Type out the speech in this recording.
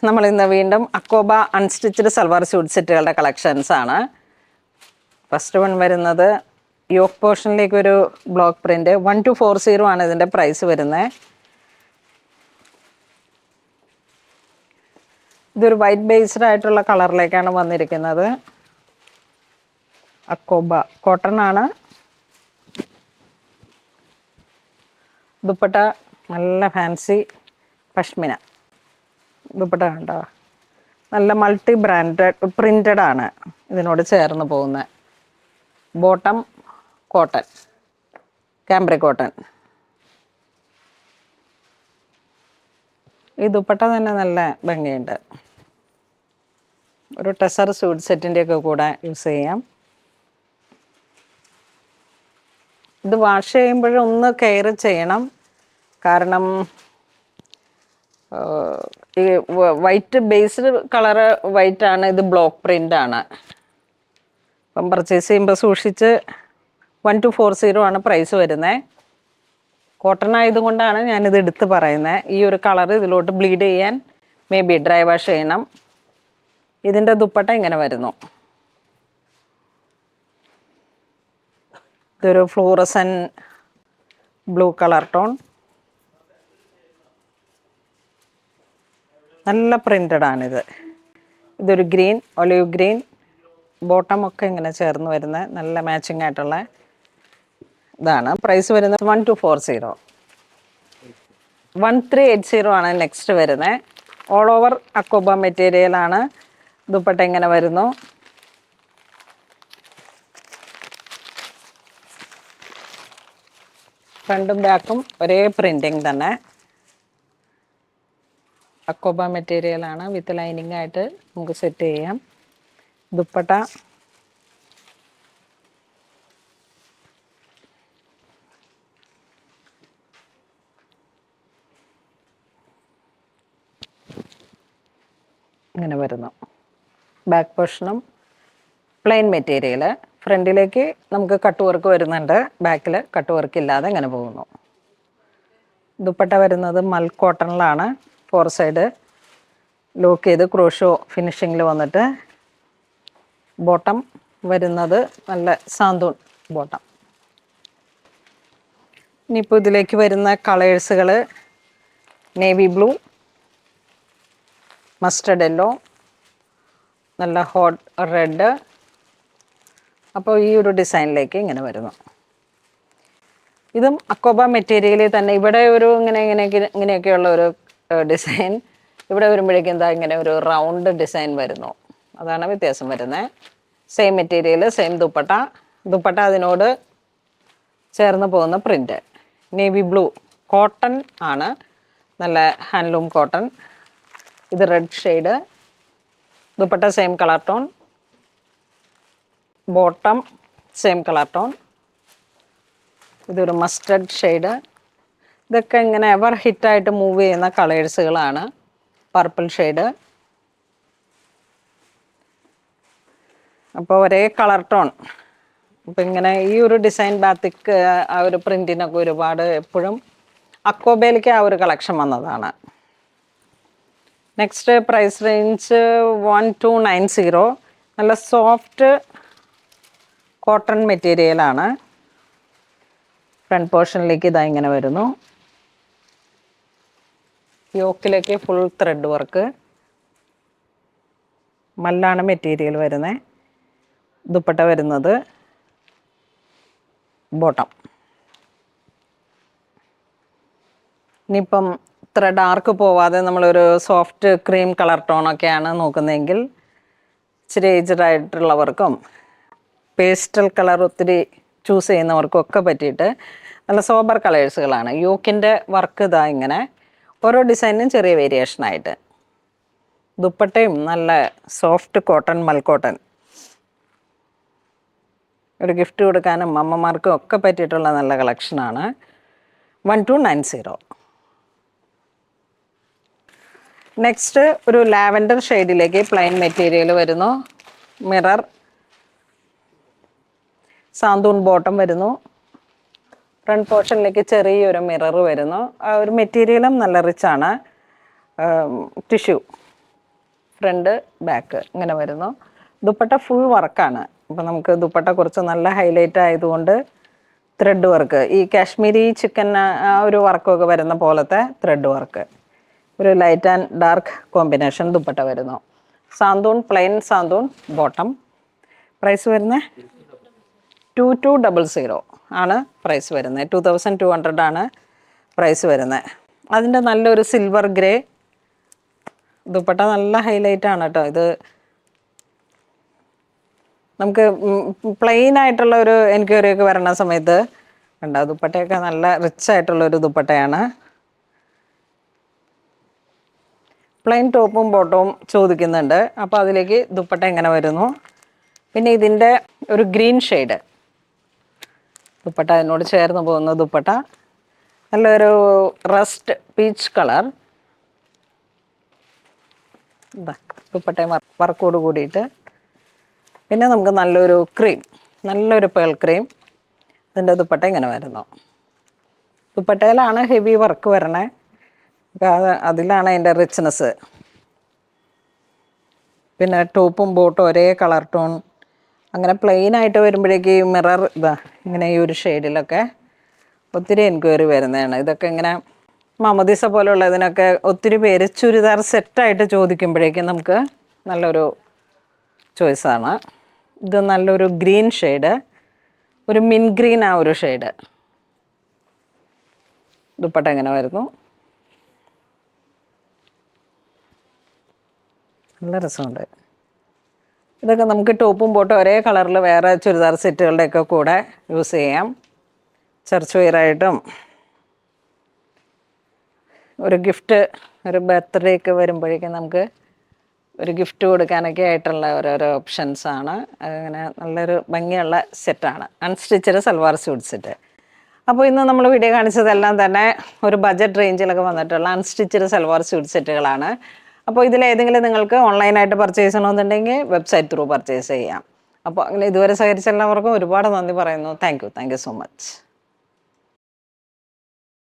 നമ്മൾ ഇന്ന് വീണ്ടും അക്കോബ അൺസ്റ്റിച്ച്ഡ് സൽവാർ സ്യൂട്ട് സെറ്റുകളുടെ കളക്ഷൻസ് ആണ്. ഫസ്റ്റ് വൺ വരുന്നത് യോക്ക് പോർഷനിലേക്ക് ഒരു ബ്ലോക്ക് പ്രിന്റ് 1240 ആണ് ഇതിൻ്റെ പ്രൈസ് വരുന്നത്. ഇതൊരു വൈറ്റ് ബേസ്ഡ് ആയിട്ടുള്ള കളറിലേക്കാണ് വന്നിരിക്കുന്നത്. അക്കോബ കോട്ടൺ ആണ്. ദുപ്പട്ട നല്ല ഫാൻസി പഷ്മിന ദുപ്പട്ട കണ്ടോ, നല്ല മൾട്ടി ബ്രാൻഡഡ് പ്രിൻ്റഡ് ആണ് ഇതിനോട് ചേർന്ന് പോകുന്നത്. Bottom cotton, cambric cotton. ഈ ദുപ്പട്ട തന്നെ നല്ല ഭംഗിയുണ്ട്. ഒരു ടെസർ സ്യൂട്ട് സെറ്റിൻ്റെയൊക്കെ കൂടെ യൂസ് ചെയ്യാം. ഇത് വാഷ് ചെയ്യുമ്പോഴും ഒന്ന് കെയർ ചെയ്യണം. കാരണം ഈ വൈറ്റ് ബേസ്ഡ് കളറ് വൈറ്റ് ആണ്, ഇത് ബ്ലോക്ക് പ്രിൻ്റ് ആണ്. അപ്പം പർച്ചേസ് ചെയ്യുമ്പോൾ സൂക്ഷിച്ച് 1240 ആണ് പ്രൈസ് വരുന്നത്. കോട്ടൺ ആയതുകൊണ്ടാണ് ഞാനിത് എടുത്ത് പറയുന്നത്. ഈ ഒരു കളർ ഇതിലോട്ട് ബ്ലീഡ് ചെയ്യാൻ മേ ബി ഡ്രൈ വാഷ് ചെയ്യണം. ഇതിൻ്റെ ദുപ്പട്ട ഇങ്ങനെ വരുന്നു. ഇതൊരു ഫ്ലൂറസൻ ബ്ലൂ കളർ ടോൺ, നല്ല പ്രിൻ്റഡ് ആണിത്. ഇതൊരു ഗ്രീൻ, ഒലിവ് ഗ്രീൻ. ബോട്ടമൊക്കെ ഇങ്ങനെ ചേർന്ന് വരുന്ന നല്ല മാച്ചിങ് ആയിട്ടുള്ള ഇതാണ്. പ്രൈസ് വരുന്നത് 1240. 1380 ആണ് നെക്സ്റ്റ് വരുന്നത്. ഓൾ ഓവർ അക്കോബ മെറ്റീരിയലാണ്. ദുപ്പട്ട ഇങ്ങനെ വരുന്നു. ഫ്രണ്ടും ബാക്കും ഒരേ പ്രിൻറ്റിങ് തന്നെ. അക്കോബ മെറ്റീരിയലാണ്. വിത്ത് ലൈനിങ് ആയിട്ട് നമുക്ക് സെറ്റ് ചെയ്യാം. ദുപ്പട്ട ഇങ്ങനെ വരുന്നു. ബാക്ക് പോർഷനും പ്ലെയിൻ മെറ്റീരിയൽ. ഫ്രണ്ടിലേക്ക് നമുക്ക് കട്ട് വർക്ക് വരുന്നുണ്ട്, ബാക്കിൽ കട്ട് വർക്ക് ഇല്ലാതെ ഇങ്ങനെ പോകുന്നു. ദുപ്പട്ട വരുന്നത് മൽ കോട്ടണിലാണ്. 4 സൈഡ് ലോക്ക് ചെയ്ത് ക്രോഷോ ഫിനിഷിങ്ങിൽ വന്നിട്ട് ബോട്ടം വരുന്നത് നല്ല സാന്തൂൺ ബോട്ടം. ഇനിയിപ്പോൾ ഇതിലേക്ക് വരുന്ന കളേഴ്സുകൾ നേവി ബ്ലൂ, മസ്റ്റർഡ് യെല്ലോ, നല്ല ഹോട്ട് റെഡ്. അപ്പോൾ ഈ ഒരു ഡിസൈനിലേക്ക് ഇങ്ങനെ വരുന്നു. ഇതും അക്കോബ മെറ്റീരിയലിൽ തന്നെ. ഇവിടെ ഒരു ഇങ്ങനെയൊക്കെയുള്ള ഒരു ഡിസൈൻ. ഇവിടെ വരുമ്പോഴേക്കും എന്താ ഇങ്ങനെ ഒരു റൗണ്ട് ഡിസൈൻ വരുന്നു. അതാണ് വ്യത്യാസം വരുന്നത്. Same material, same dupatta. Dupatta അതിനോട് ചേർന്ന് പോകുന്ന പ്രിൻ്റ്. നേവി ബ്ലൂ കോട്ടൺ ആണ്, നല്ല ഹാൻഡ്ലൂം കോട്ടൺ. ഇത് red shade. Dupatta same colour tone. Bottom same colour tone. ഇതൊരു മസ്റ്റർഡ് ഷെയ്ഡ്. ഇതൊക്കെ ഇങ്ങനെ എവർ ഹിറ്റായിട്ട് മൂവ് ചെയ്യുന്ന കളേഴ്സുകളാണ്. Purple shade. അപ്പോൾ ഒരേ കളർ ടോൺ. അപ്പം ഇങ്ങനെ ഈ ഒരു ഡിസൈൻ ബാത്തിക് ആ ഒരു പ്രിൻറ്റിനൊക്കെ ഒരുപാട് എപ്പോഴും അക്കോബയിലേക്ക് ആ ഒരു കളക്ഷൻ വന്നതാണ്. Next price range 1290. നല്ല സോഫ്റ്റ് കോട്ടൺ മെറ്റീരിയലാണ്. ഫ്രണ്ട് പോർഷനിലേക്ക് ഇതാ ഇങ്ങനെ വരുന്നു. യോക്കിലേക്ക് ഫുൾ ത്രെഡ് വർക്ക്. മല്ലാണ് മെറ്റീരിയൽ വരുന്നത്. ദുപ്പട്ട വരുന്നത് ബോട്ടം. ഇനിയിപ്പം ഇത്ര ഡാർക്ക് പോവാതെ നമ്മളൊരു സോഫ്റ്റ് ക്രീം കളർ ടോണൊക്കെയാണ് നോക്കുന്നതെങ്കിൽ ഇച്ചിരി ഏജ്ഡ് ആയിട്ടുള്ളവർക്കും പേസ്റ്റൽ കളർ ഒത്തിരി ചൂസ് ചെയ്യുന്നവർക്കും ഒക്കെ പറ്റിയിട്ട് നല്ല സോബർ കളേഴ്സുകളാണ്. യോക്കിൻ്റെ വർക്ക് ഇതാ ഇങ്ങനെ ഓരോ ഡിസൈനും ചെറിയ വേരിയേഷനായിട്ട്. ദുപ്പട്ടയും നല്ല സോഫ്റ്റ് കോട്ടൺ, മൽ കോട്ടൺ. ഒരു ഗിഫ്റ്റ് കൊടുക്കാനും അമ്മമാർക്കും ഒക്കെ പറ്റിയിട്ടുള്ള നല്ല കളക്ഷനാണ്. 1290. നെക്സ്റ്റ് ഒരു ലാവൻഡർ ഷെയ്ഡിലേക്ക് പ്ലെയിൻ മെറ്റീരിയൽ വരുന്നു. മിറർ സാന്തൂൺ ബോട്ടം വരുന്നു. ഫ്രണ്ട് പോർഷനിലേക്ക് ചെറിയൊരു മിറർ വരുന്നു. ആ ഒരു മെറ്റീരിയലും നല്ല റിച്ചാണ്. ടിഷ്യൂ ഫ്രണ്ട് ബാക്ക് ഇങ്ങനെ വരുന്നു. ദുപ്പട്ട ഫുൾ വർക്കാണ്. അപ്പോൾ നമുക്ക് ദുപ്പട്ട കുറച്ച് നല്ല ഹൈലൈറ്റ് ആയതുകൊണ്ട് ത്രെഡ് വർക്ക്, ഈ കാശ്മീരി ചിക്കൻ ആ ഒരു വർക്കൊക്കെ വരുന്ന പോലത്തെ ത്രെഡ് വർക്ക്, ഒരു light and dark combination dupatta വരുന്നു. Santoon plain santoon bottom. Price വരുന്നത് 2200 ആണ് പ്രൈസ് വരുന്നത്. 2200 ആണ് പ്രൈസ് വരുന്നത്. അതിൻ്റെ നല്ലൊരു സിൽവർ ഗ്രേ ദുപ്പട്ട നല്ല ഹൈലൈറ്റ് ആണ് കേട്ടോ. ഇത് നമുക്ക് പ്ലെയിൻ ആയിട്ടുള്ള ഒരു എൻക്വയറി ഒക്കെ വരുന്ന സമയത്ത് കണ്ടോ, ദുപ്പട്ടയൊക്കെ നല്ല റിച്ച് ആയിട്ടുള്ളൊരു ദുപ്പട്ടയാണ്. പ്ലെയിൻ ടോപ്പും ബോട്ടവും ചോദിക്കുന്നുണ്ട്. അപ്പോൾ അതിലേക്ക് ദുപ്പട്ട എങ്ങനെ വരുന്നു. പിന്നെ ഇതിൻ്റെ ഒരു ഗ്രീൻ ഷെയ്ഡ് ദുപ്പട്ട, അതിനോട് ചേർന്ന് പോകുന്ന ദുപ്പട്ട, നല്ലൊരു റസ്റ്റ് പീച്ച് കളർ ദുപ്പട്ടയും വർക്കോട് കൂടിയിട്ട്. പിന്നെ നമുക്ക് നല്ലൊരു ക്രീം, നല്ലൊരു പേൾ ക്രീം, ഇതിൻ്റെ ദുപ്പട്ട ഇങ്ങനെ വരുന്നു. ദുപ്പട്ടയിലാണ് ഹെവി വർക്ക് വരണേ. അതിലാണ് അതിൻ്റെ റിച്ച്നെസ്. പിന്നെ ടോപ്പും ബോട്ടും ഒരേ കളർ ടോൺ. അങ്ങനെ പ്ലെയിൻ ആയിട്ട് വരുമ്പോഴേക്ക് മിറർ ഇങ്ങനെ ഈ ഒരു ഷെയ്ഡിലൊക്കെ ഒത്തിരി എൻക്വയറി വരുന്നതാണ്. ഇതൊക്കെ ഇങ്ങനെ മമദീസ പോലുള്ള ഇതിനൊക്കെ ഒത്തിരി പേര് ചുരിദാർ സെറ്റായിട്ട് ചോദിക്കുമ്പോഴേക്കും നമുക്ക് നല്ലൊരു ചോയ്സാണ്. ഇത് നല്ലൊരു ഗ്രീൻ ഷെയ്ഡ്, ഒരു മിൻ ഗ്രീൻ ആ ഒരു ഷെയ്ഡ്. ദുപ്പട്ട എങ്ങനെ വരുന്നു. നല്ല രസമുണ്ട്. ഇതൊക്കെ നമുക്ക് ടോപ്പും ബോട്ടും ഒരേ കളറിൽ വേറെ ചുരിദാർ സെറ്റുകളുടെയൊക്കെ കൂടെ യൂസ് ചെയ്യാം. ചർച്ച് വെയറായിട്ടും ഒരു ഗിഫ്റ്റ്, ഒരു ബർത്ത്ഡേ ഒക്കെ വരുമ്പോഴേക്കും നമുക്ക് ഒരു ഗിഫ്റ്റ് കൊടുക്കാനൊക്കെ ആയിട്ടുള്ള ഓരോരോ ഓപ്ഷൻസാണ്. അങ്ങനെ നല്ലൊരു ഭംഗിയുള്ള സെറ്റാണ്. Unstitched salwar suit set. അപ്പോൾ ഇന്ന് നമ്മൾ വീഡിയോ കാണിച്ചതെല്ലാം തന്നെ ഒരു ബഡ്ജറ്റ് റേഞ്ചിലൊക്കെ വന്നിട്ടുള്ള അൺസ്റ്റിച്ചഡ് സൽവാർ സ്യൂട്ട് സെറ്റുകളാണ്. അപ്പോൾ ഇതിലേതെങ്കിലും നിങ്ങൾക്ക് ഓൺലൈനായിട്ട് പർച്ചേസ് ചെയ്യണമെന്നുണ്ടെങ്കിൽ വെബ്സൈറ്റ് ത്രൂ പർച്ചേസ് ചെയ്യാം. അപ്പോൾ അങ്ങനെ ഇതുവരെ സഹകരിച്ച എല്ലാവർക്കും ഒരുപാട് നന്ദി പറയുന്നു. Thank you so much.